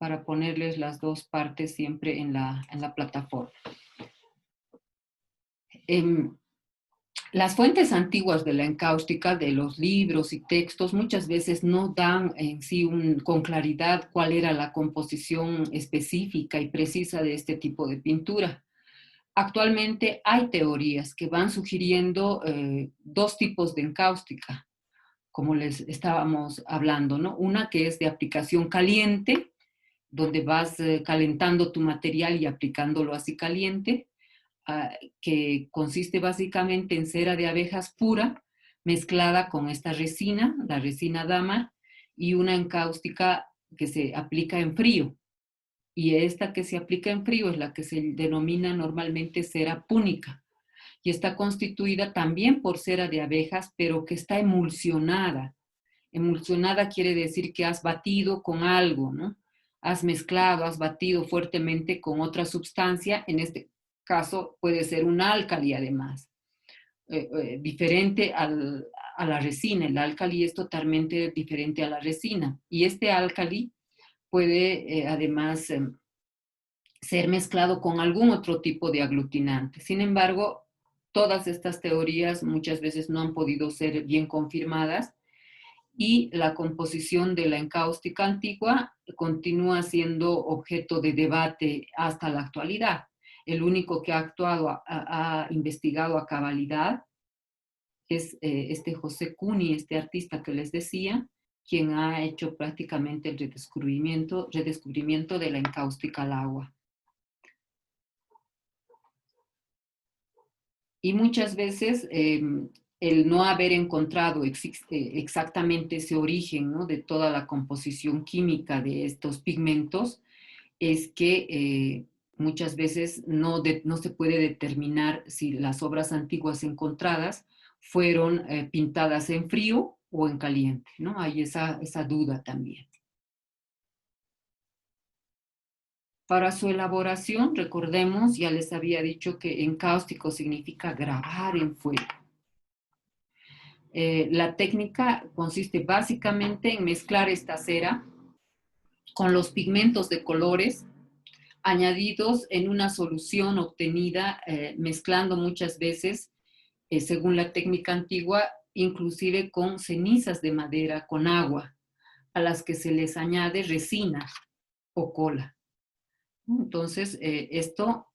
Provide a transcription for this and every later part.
para ponerles las dos partes siempre en la plataforma. Las fuentes antiguas de la encáustica, de los libros y textos, muchas veces no dan en sí con claridad cuál era la composición específica y precisa de este tipo de pintura. Actualmente hay teorías que van sugiriendo dos tipos de encáustica, como les estábamos hablando, ¿no? Una que es de aplicación caliente, donde vas calentando tu material y aplicándolo así caliente, que consiste básicamente en cera de abejas pura mezclada con esta resina, la resina Damar, y una encáustica que se aplica en frío. Y esta que se aplica en frío es la que se denomina normalmente cera púnica. Y está constituida también por cera de abejas, pero que está emulsionada. Emulsionada quiere decir que has batido con algo, ¿no? Has mezclado, has batido fuertemente con otra sustancia, en este caso puede ser un álcali además, diferente a la resina. El álcali es totalmente diferente a la resina. Y este álcali puede además ser mezclado con algún otro tipo de aglutinante. Sin embargo, todas estas teorías muchas veces no han podido ser bien confirmadas y la composición de la encáustica antigua continúa siendo objeto de debate hasta la actualidad. El único que ha investigado a cabalidad es este José Cuny, este artista que les decía, quien ha hecho prácticamente el redescubrimiento de la encáustica al agua. Y muchas veces el no haber encontrado exactamente ese origen, ¿no?, de toda la composición química de estos pigmentos es que muchas veces no se puede determinar si las obras antiguas encontradas fueron pintadas en frío o en caliente, ¿no? Hay esa duda también. Para su elaboración, recordemos, ya les había dicho que encáustico significa grabar en fuego. La técnica consiste básicamente en mezclar esta cera con los pigmentos de colores añadidos en una solución obtenida mezclando muchas veces, según la técnica antigua, inclusive con cenizas de madera, con agua, a las que se les añade resina o cola. Entonces, esto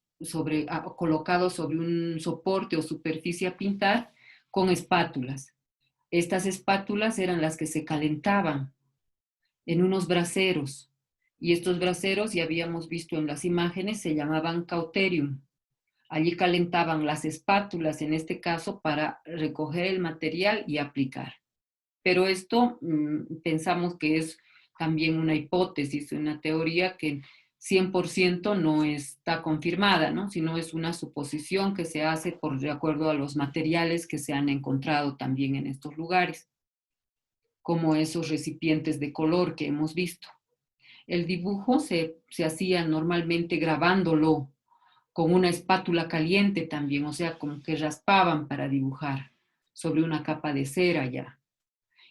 colocado sobre un soporte o superficie a pintar con espátulas. Estas espátulas eran las que se calentaban en unos braseros. Y estos braseros, ya habíamos visto en las imágenes, se llamaban cauterium. Allí calentaban las espátulas, en este caso, para recoger el material y aplicar. Pero esto pensamos que es también una hipótesis, una teoría que 100% no está confirmada, ¿no?, sino es una suposición que se hace de acuerdo a los materiales que se han encontrado también en estos lugares, como esos recipientes de color que hemos visto. El dibujo se hacía normalmente grabándolo con una espátula caliente también, o sea, como que raspaban para dibujar sobre una capa de cera ya.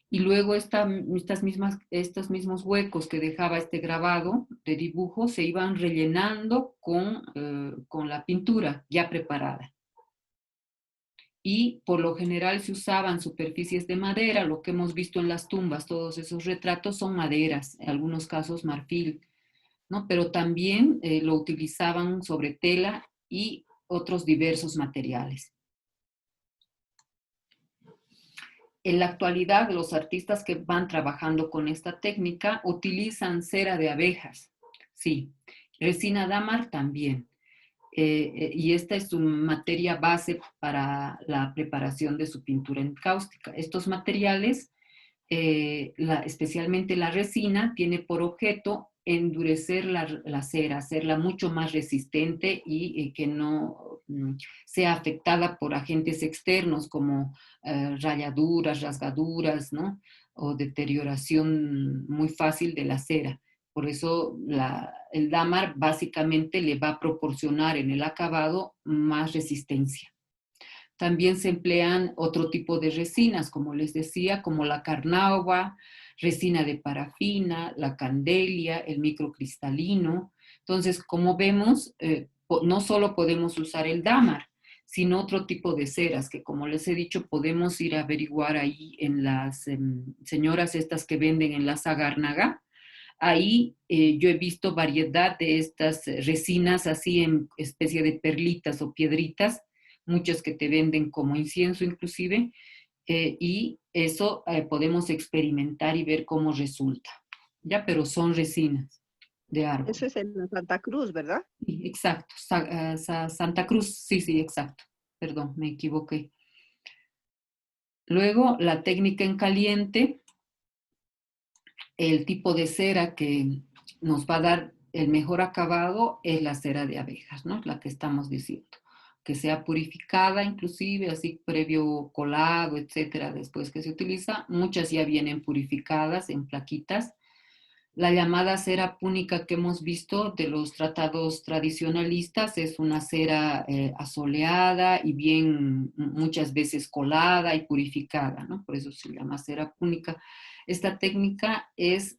Y luego estos mismos huecos que dejaba este grabado de dibujo se iban rellenando con la pintura ya preparada. Y por lo general se usaban superficies de madera, lo que hemos visto en las tumbas, todos esos retratos son maderas, en algunos casos marfil, ¿no? Pero también lo utilizaban sobre tela y otros diversos materiales. En la actualidad, los artistas que van trabajando con esta técnica utilizan cera de abejas, sí, resina Damar también. Y esta es su materia base para la preparación de su pintura encáustica. Estos materiales, especialmente la resina, tiene por objeto endurecer la cera, hacerla mucho más resistente y que no sea afectada por agentes externos como rayaduras, rasgaduras, ¿no?, o deterioración muy fácil de la cera. Por eso el Damar básicamente le va a proporcionar en el acabado más resistencia. También se emplean otro tipo de resinas, como les decía, como la carnauba, resina de parafina, la candelia, el microcristalino. Entonces, como vemos, no solo podemos usar el dámar, sino otro tipo de ceras que, como les he dicho, podemos ir a averiguar ahí en las señoras estas que venden en la Sagárnaga. Ahí yo he visto variedad de estas resinas así en especie de perlitas o piedritas, muchas que te venden como incienso inclusive, y eso podemos experimentar y ver cómo resulta, ¿ya? Pero son resinas de árbol. Eso es en la Santa Cruz, ¿verdad? Sí, exacto, Santa Cruz, sí, sí, exacto, perdón, me equivoqué. Luego, la técnica en caliente, el tipo de cera que nos va a dar el mejor acabado es la cera de abejas, ¿no? La que estamos diciendo. Que sea purificada, inclusive, así previo colado, etcétera, después que se utiliza. Muchas ya vienen purificadas en plaquitas. La llamada cera púnica que hemos visto de los tratados tradicionalistas es una cera asoleada y bien muchas veces colada y purificada, ¿no? Por eso se llama cera púnica. Esta técnica es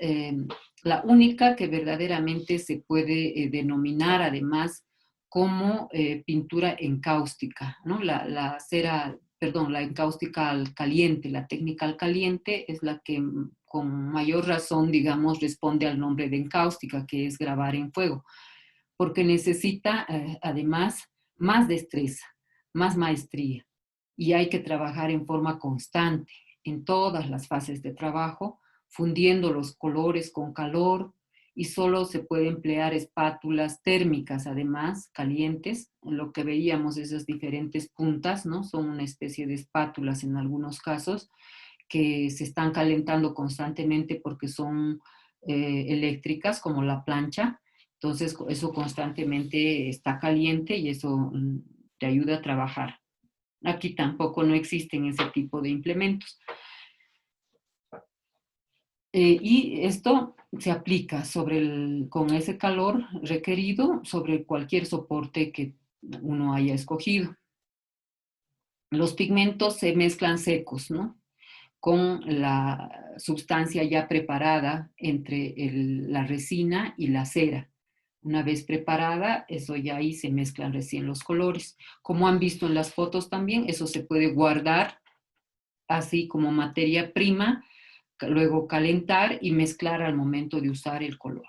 la única que verdaderamente se puede denominar además como pintura encáustica, ¿no? La cera, perdón, la encáustica al caliente, la técnica al caliente es la que con mayor razón, digamos, responde al nombre de encáustica, que es grabar en fuego, porque necesita además más destreza, más maestría, y hay que trabajar en forma constante, en todas las fases de trabajo, fundiendo los colores con calor, y solo se puede emplear espátulas térmicas, además, calientes. Lo que veíamos, esas diferentes puntas, ¿no? Son una especie de espátulas en algunos casos, que se están calentando constantemente porque son eléctricas, como la plancha. Entonces, eso constantemente está caliente y eso te ayuda a trabajar. Aquí tampoco no existen ese tipo de implementos. Y esto se aplica con ese calor requerido sobre cualquier soporte que uno haya escogido. Los pigmentos se mezclan secos, ¿no? Con la sustancia ya preparada entre la resina y la cera. Una vez preparada, eso ya ahí se mezclan recién los colores. Como han visto en las fotos también, eso se puede guardar así como materia prima, luego calentar y mezclar al momento de usar el color.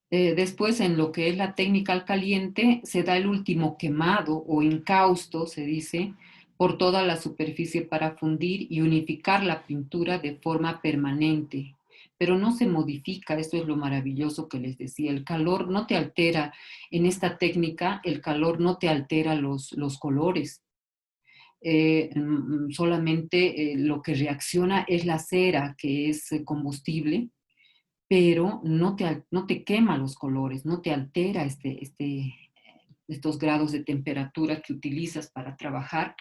Después, en lo que es la técnica al caliente, se da el último quemado o encausto, se dice, por toda la superficie para fundir y unificar la pintura de forma permanente. Pero no se modifica, esto es lo maravilloso que les decía, el calor no te altera, en esta técnica el calor no te altera los colores. Solamente lo que reacciona es la cera, que es combustible, pero no te quema los colores, no te altera estos grados de temperatura que utilizas para trabajar.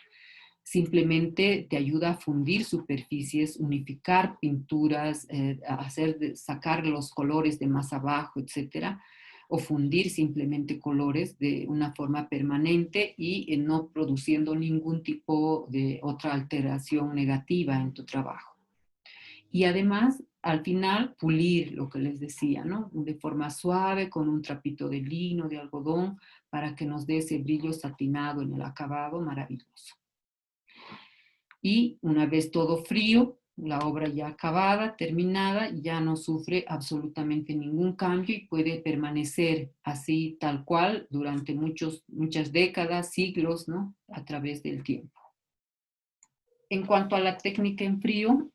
Simplemente te ayuda a fundir superficies, unificar pinturas, sacar los colores de más abajo, etcétera, o fundir simplemente colores de una forma permanente y no produciendo ningún tipo de otra alteración negativa en tu trabajo. Y además, al final, pulir lo que les decía, ¿no? De forma suave, con un trapito de lino, de algodón, para que nos dé ese brillo satinado en el acabado maravilloso. Y una vez todo frío, la obra ya acabada, terminada, ya no sufre absolutamente ningún cambio y puede permanecer así tal cual durante muchas décadas, siglos, ¿no? A través del tiempo. En cuanto a la técnica en frío,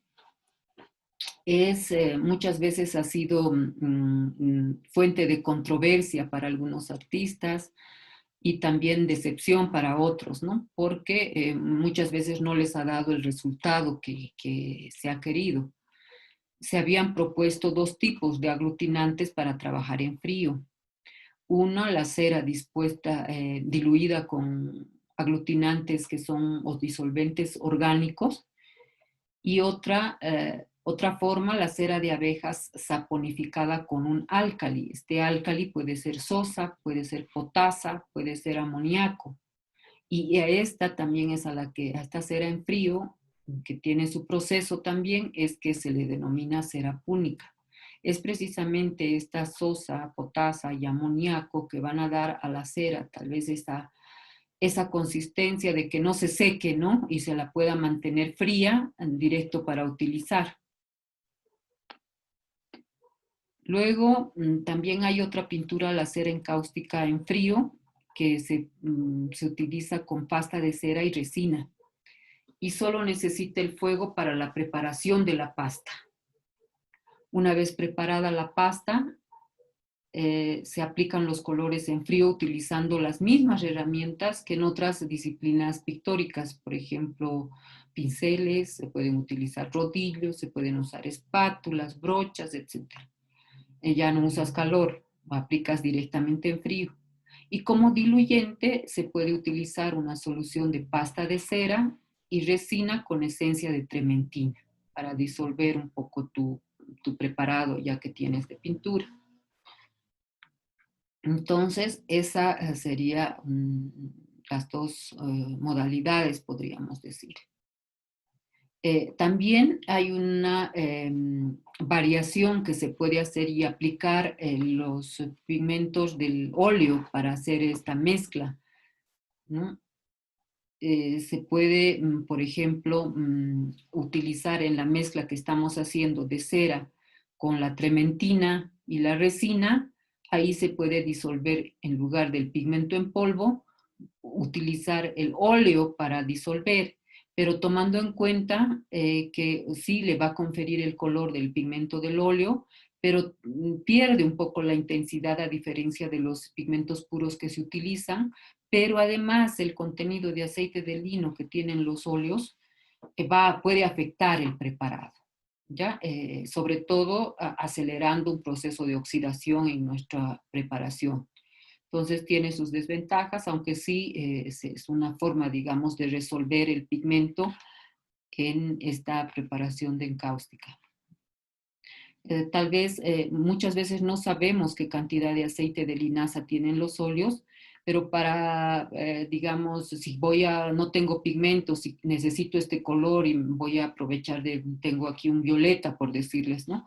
muchas veces ha sido fuente de controversia para algunos artistas y también decepción para otros, ¿no? Porque muchas veces no les ha dado el resultado que se ha querido. Se habían propuesto dos tipos de aglutinantes para trabajar en frío. Uno, la cera diluida con aglutinantes que son o disolventes orgánicos, y otra forma, la cera de abejas saponificada con un álcali. Este álcali puede ser sosa, puede ser potasa, puede ser amoníaco. Y a esta también es a esta cera en frío, que tiene su proceso también, es que se le denomina cera púnica. Es precisamente esta sosa, potasa y amoníaco que van a dar a la cera tal vez esa consistencia de que no se seque, ¿no? Y se la pueda mantener fría, directo para utilizar. Luego, también hay otra pintura, la cera encáustica en frío, que se utiliza con pasta de cera y resina. Y solo necesita el fuego para la preparación de la pasta. Una vez preparada la pasta, se aplican los colores en frío utilizando las mismas herramientas que en otras disciplinas pictóricas. Por ejemplo, pinceles, se pueden utilizar rodillos, se pueden usar espátulas, brochas, etc. Ya no usas calor, lo aplicas directamente en frío. Y como diluyente se puede utilizar una solución de pasta de cera y resina con esencia de trementina para disolver un poco tu preparado ya que tienes de pintura. Entonces, esa sería las dos modalidades, podríamos decir. También hay una variación que se puede hacer y aplicar los pigmentos del óleo para hacer esta mezcla, ¿no? Se puede, por ejemplo, utilizar en la mezcla que estamos haciendo de cera con la trementina y la resina, ahí se puede disolver en lugar del pigmento en polvo, utilizar el óleo para disolver, pero tomando en cuenta que sí le va a conferir el color del pigmento del óleo, pero pierde un poco la intensidad a diferencia de los pigmentos puros que se utilizan, pero además el contenido de aceite de lino que tienen los óleos puede afectar el preparado, ¿ya? Sobre todo acelerando un proceso de oxidación en nuestra preparación. Entonces tiene sus desventajas, aunque sí es una forma, digamos, de resolver el pigmento en esta preparación de encáustica. Tal vez muchas veces no sabemos qué cantidad de aceite de linaza tienen los óleos, pero para, digamos, si no tengo pigmento, si necesito este color y voy a aprovechar tengo aquí un violeta, por decirles, ¿no?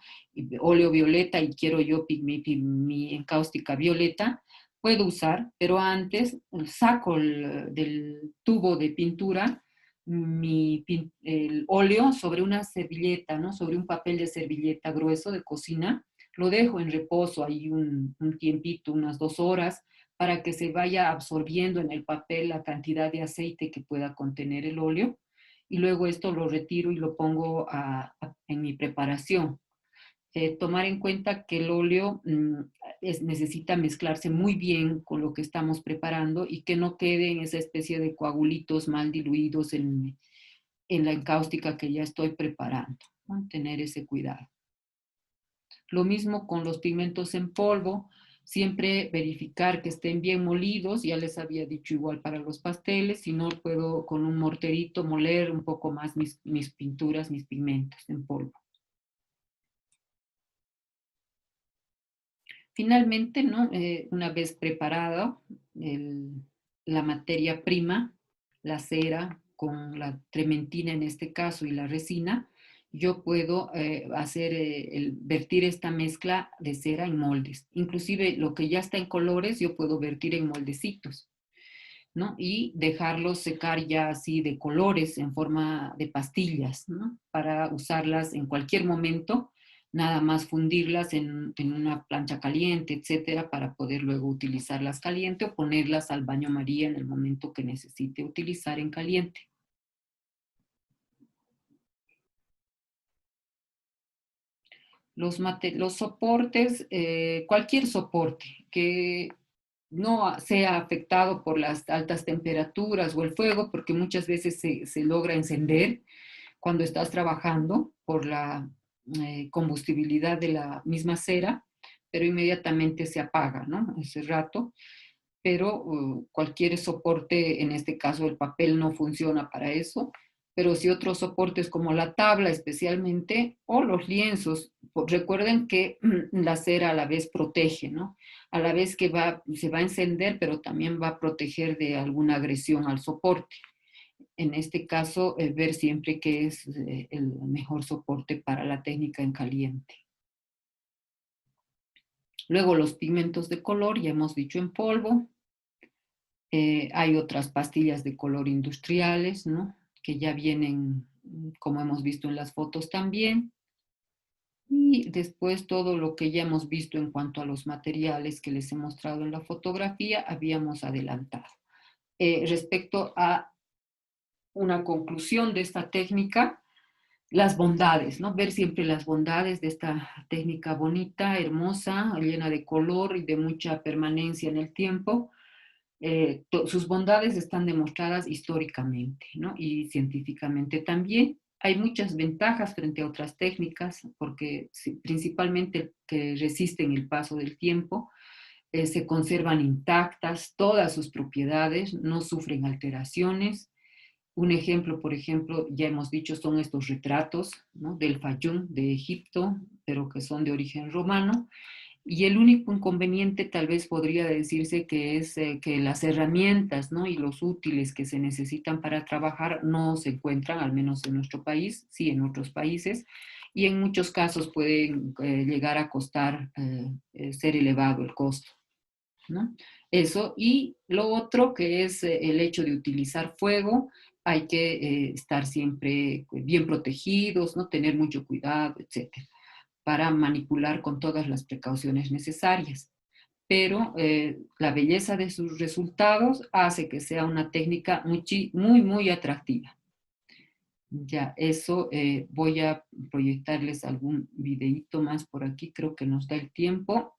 Óleo violeta y quiero yo mi encáustica violeta, puedo usar, pero antes saco del tubo de pintura el óleo sobre una servilleta, ¿no? Sobre un papel de servilleta grueso de cocina. Lo dejo en reposo ahí un tiempito, unas 2 horas, para que se vaya absorbiendo en el papel la cantidad de aceite que pueda contener el óleo. Y luego esto lo retiro y lo pongo en mi preparación. Tomar en cuenta que el óleo necesita mezclarse muy bien con lo que estamos preparando y que no quede en esa especie de coagulitos mal diluidos en la encáustica que ya estoy preparando, ¿no? Tener ese cuidado. Lo mismo con los pigmentos en polvo, siempre verificar que estén bien molidos, ya les había dicho igual para los pasteles, si no puedo con un morterito moler un poco más mis pinturas, mis pigmentos en polvo. Finalmente, ¿no? Una vez preparado la materia prima, la cera con la trementina en este caso y la resina, yo puedo vertir esta mezcla de cera en moldes. Inclusive lo que ya está en colores, yo puedo vertir en moldecitos, ¿no? Y dejarlos secar ya así de colores en forma de pastillas, ¿no? Para usarlas en cualquier momento, nada más fundirlas en una plancha caliente, etcétera, para poder luego utilizarlas caliente o ponerlas al baño María en el momento que necesite utilizar en caliente. Los soportes, cualquier soporte que no sea afectado por las altas temperaturas o el fuego, porque muchas veces se logra encender cuando estás trabajando por la combustibilidad de la misma cera, pero inmediatamente se apaga, ¿no? Ese rato. Pero cualquier soporte, en este caso el papel no funciona para eso, pero si otros soportes como la tabla especialmente o los lienzos, recuerden que la cera a la vez protege, ¿no? A la vez que se va a encender, pero también va a proteger de alguna agresión al soporte. En este caso, ver siempre qué es el mejor soporte para la técnica en caliente. Luego los pigmentos de color, ya hemos dicho en polvo. Hay otras pastillas de color industriales, ¿no? Que ya vienen, como hemos visto en las fotos también. Y después todo lo que ya hemos visto en cuanto a los materiales que les he mostrado en la fotografía, habíamos adelantado. Respecto a una conclusión de esta técnica, las bondades, ¿no? Ver siempre las bondades de esta técnica bonita, hermosa, llena de color y de mucha permanencia en el tiempo. Sus bondades están demostradas históricamente, ¿no? Y científicamente también. Hay muchas ventajas frente a otras técnicas, porque principalmente que resisten el paso del tiempo, se conservan intactas todas sus propiedades, no sufren alteraciones. Un ejemplo, por ejemplo, ya hemos dicho, son estos retratos, ¿no? Del Fayum de Egipto, pero que son de origen romano. Y el único inconveniente tal vez podría decirse que es que las herramientas, ¿no? Y los útiles que se necesitan para trabajar no se encuentran, al menos en nuestro país, sí en otros países, y en muchos casos pueden llegar a costar, ser elevado el costo, ¿no? Eso, y lo otro que es el hecho de utilizar fuego, hay que estar siempre bien protegidos, ¿no? Tener mucho cuidado, etcétera, para manipular con todas las precauciones necesarias. Pero la belleza de sus resultados hace que sea una técnica muy atractiva. Ya, eso voy a proyectarles algún videíto más por aquí, creo que nos da el tiempo.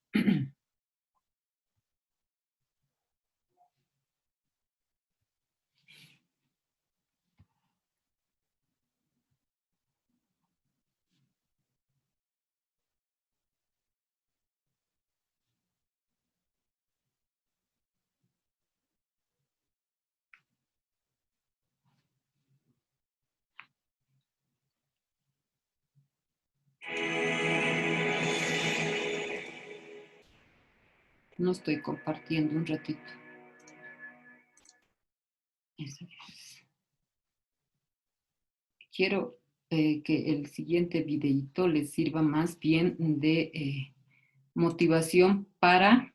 No estoy compartiendo un ratito. Eso es. Quiero que el siguiente videíto les sirva más bien de motivación para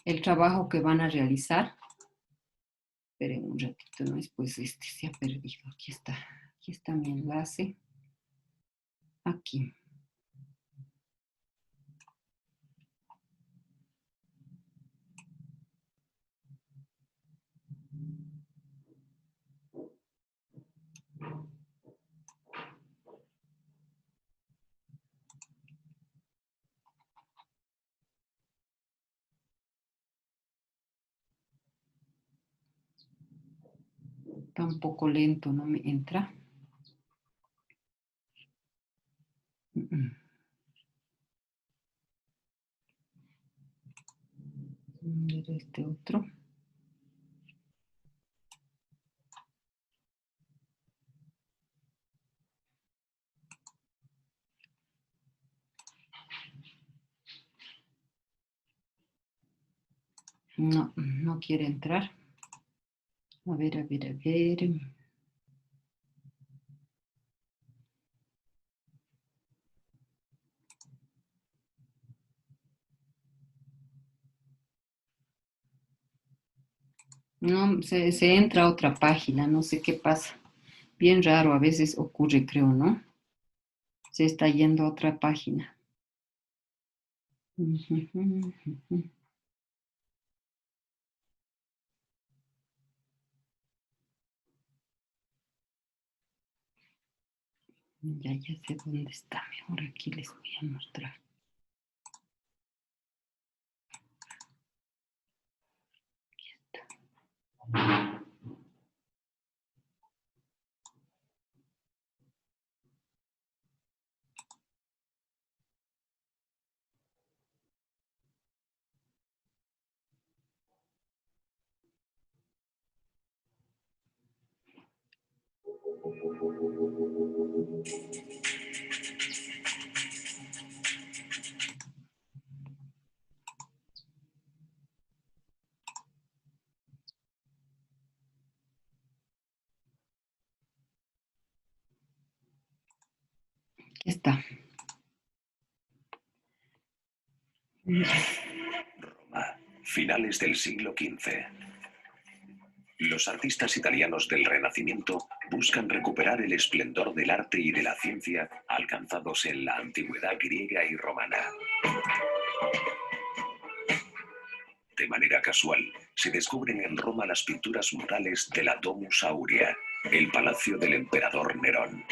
el trabajo que van a realizar. Esperen un ratito, ¿no? Después este se ha perdido. Aquí está mi enlace. Aquí. Está un poco lento, no me entra. Mira este otro. No, no quiere entrar. A ver, a ver, a ver. No, se entra a otra página, no sé qué pasa. Bien raro, a veces ocurre, creo, ¿no? Se está yendo a otra página. Ya sé dónde está. Mejor aquí les voy a mostrar. Aquí está. Está. Roma, finales del siglo XV. Los artistas italianos del Renacimiento buscan recuperar el esplendor del arte y de la ciencia alcanzados en la antigüedad griega y romana. De manera casual, se descubren en Roma las pinturas murales de la Domus Aurea, el palacio del emperador Nerón.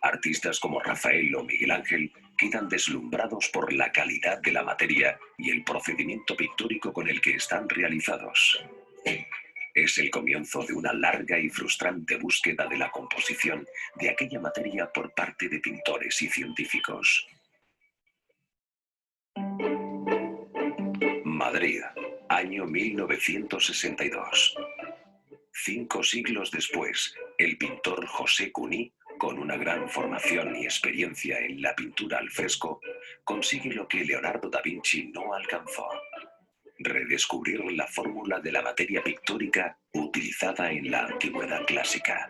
Artistas como Rafael o Miguel Ángel quedan deslumbrados por la calidad de la materia y el procedimiento pictórico con el que están realizados. Es el comienzo de una larga y frustrante búsqueda de la composición de aquella materia por parte de pintores y científicos. Madrid, año 1962. 5 siglos después, el pintor José Cuní, con una gran formación y experiencia en la pintura al fresco, consigue lo que Leonardo da Vinci no alcanzó: redescubrir la fórmula de la materia pictórica utilizada en la antigüedad clásica.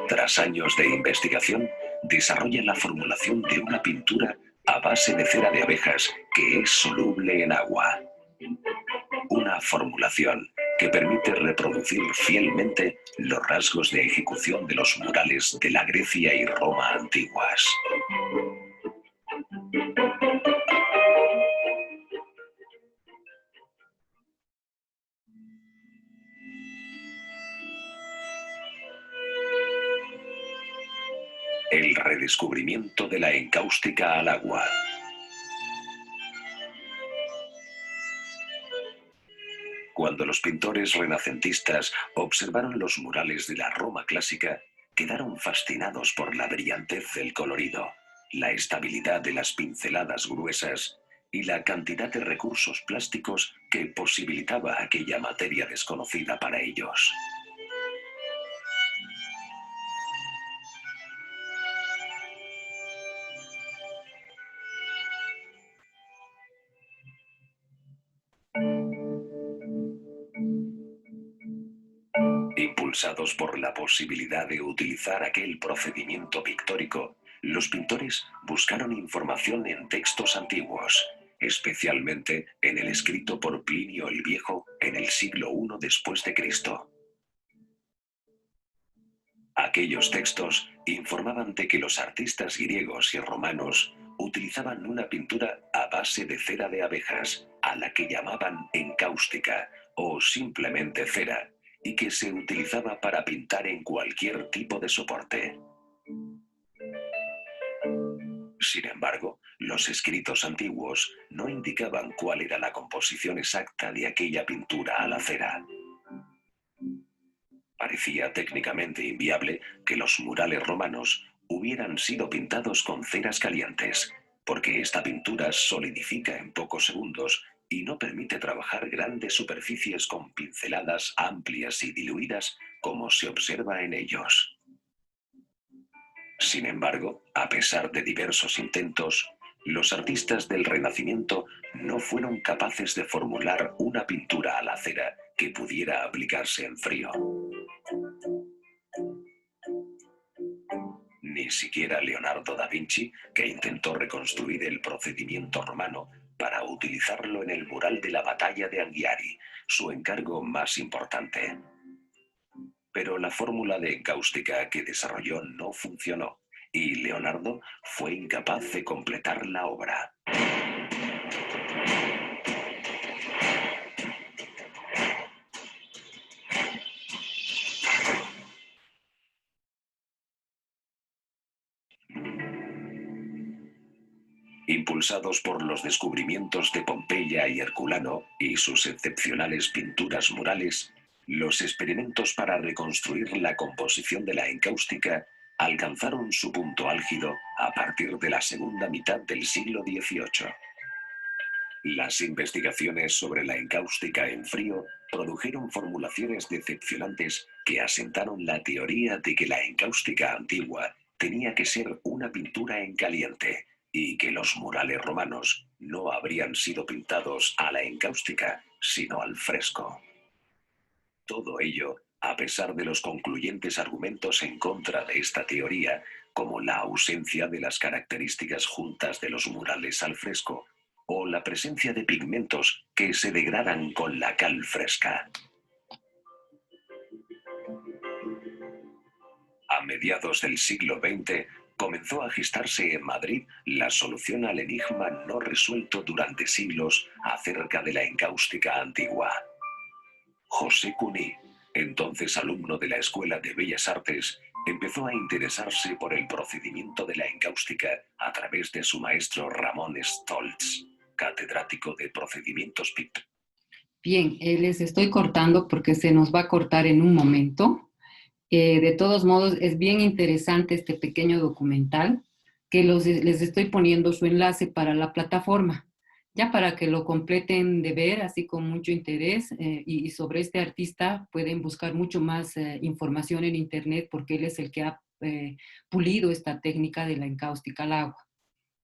Tras años de investigación, desarrolla la formulación de una pintura a base de cera de abejas que es soluble en agua. Una formulación que permite reproducir fielmente los rasgos de ejecución de los murales de la Grecia y Roma antiguas. El redescubrimiento de la encáustica al agua. Cuando los pintores renacentistas observaron los murales de la Roma clásica, quedaron fascinados por la brillantez del colorido, la estabilidad de las pinceladas gruesas y la cantidad de recursos plásticos que posibilitaba aquella materia desconocida para ellos. Impulsados por la posibilidad de utilizar aquel procedimiento pictórico, los pintores buscaron información en textos antiguos, especialmente en el escrito por Plinio el Viejo en el siglo I después de Cristo. Aquellos textos informaban de que los artistas griegos y romanos utilizaban una pintura a base de cera de abejas, a la que llamaban encáustica o simplemente cera, y que se utilizaba para pintar en cualquier tipo de soporte. Sin embargo, los escritos antiguos no indicaban cuál era la composición exacta de aquella pintura a la cera. Parecía técnicamente inviable que los murales romanos hubieran sido pintados con ceras calientes, porque esta pintura solidifica en pocos segundos y no permite trabajar grandes superficies con pinceladas amplias y diluidas como se observa en ellos. Sin embargo, a pesar de diversos intentos, los artistas del Renacimiento no fueron capaces de formular una pintura a la cera que pudiera aplicarse en frío. Ni siquiera Leonardo da Vinci, que intentó reconstruir el procedimiento romano para utilizarlo en el mural de la batalla de Anghiari, su encargo más importante. Pero la fórmula de encáustica que desarrolló no funcionó, y Leonardo fue incapaz de completar la obra. Impulsados por los descubrimientos de Pompeya y Herculano y sus excepcionales pinturas murales, los experimentos para reconstruir la composición de la encáustica alcanzaron su punto álgido a partir de la segunda mitad del siglo XVIII. Las investigaciones sobre la encáustica en frío produjeron formulaciones decepcionantes que asentaron la teoría de que la encáustica antigua tenía que ser una pintura en caliente y que los murales romanos no habrían sido pintados a la encáustica, sino al fresco. Todo ello, a pesar de los concluyentes argumentos en contra de esta teoría, como la ausencia de las características juntas de los murales al fresco o la presencia de pigmentos que se degradan con la cal fresca. A mediados del siglo XX, comenzó a gestarse en Madrid la solución al enigma no resuelto durante siglos acerca de la encáustica antigua. José Cuní, entonces alumno de la Escuela de Bellas Artes, empezó a interesarse por el procedimiento de la encáustica a través de su maestro Ramón Stolz, catedrático de procedimientos pictóricos. Bien, les estoy cortando porque se nos va a cortar en un momento. De todos modos, es bien interesante este pequeño documental que les estoy poniendo su enlace para la plataforma, ya para que lo completen de ver, así con mucho interés. Y sobre este artista pueden buscar mucho más información en internet porque él es el que ha pulido esta técnica de la encáustica al agua.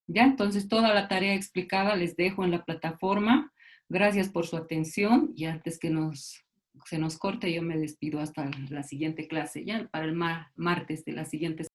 Ya, entonces toda la tarea explicada les dejo en la plataforma. Gracias por su atención y antes que se nos corte, yo me despido hasta la siguiente clase, ya para el martes de la siguiente